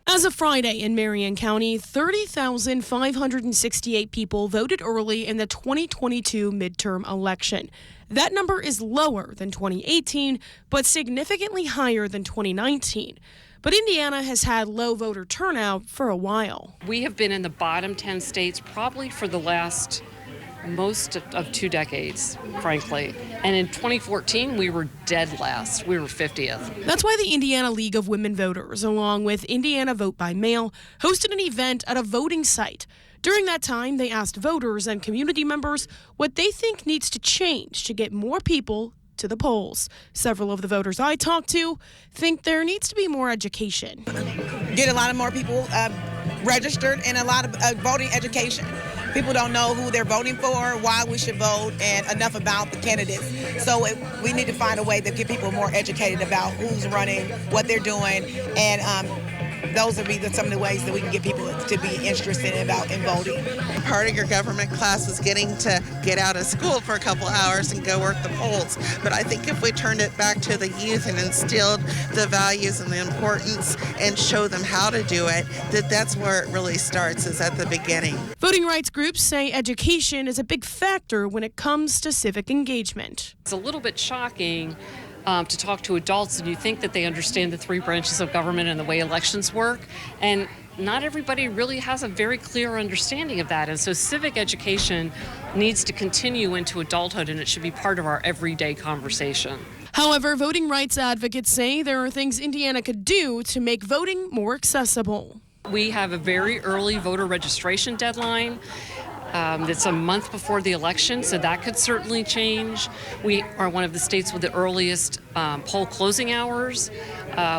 As of Friday in Marion County, 30,568 people voted early in the 2022 midterm election. That number is lower than 2018, but significantly higher than 2019. But Indiana has had low voter turnout for a while. We have been in the bottom 10 states probably for the last most of 2 decades, frankly. And in 2014, we were dead last. We were 50th. That's why the Indiana League of Women Voters, along with Indiana Vote by Mail, hosted an event at a voting site. During that time, they asked voters and community members what they think needs to change to get more people to the polls. Several of the voters I talked to think there needs to be more education. Get a lot of more people registered and a lot of voting education. People don't know who they're voting for, why we should vote, and enough about the candidates. So we need to find a way to get people more educated about who's running, what they're doing, and those would be some of the ways that we can get people to be interested in voting. Part of your government class is getting to get out of school for a couple hours and go work the polls. But I think if we turned it back to the youth and instilled the values and the importance and show them how to do it, that's where it really starts, is at the beginning. Voting rights groups say education is a big factor when it comes to civic engagement. It's a little bit shocking to talk to adults and you think that they understand the 3 branches of government and the way elections work. And not everybody really has a very clear understanding of that. And so civic education needs to continue into adulthood, and it should be part of our everyday conversation. However, voting rights advocates say there are things Indiana could do to make voting more accessible. We have a very early voter registration deadline. It's a month before the election, so that could certainly change. We are one of the states with the earliest poll closing hours.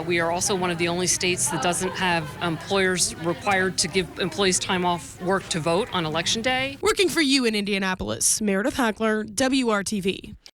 We are also one of the only states that doesn't have employers required to give employees time off work to vote on Election Day. Working for you in Indianapolis, Meredith Hackler, WRTV.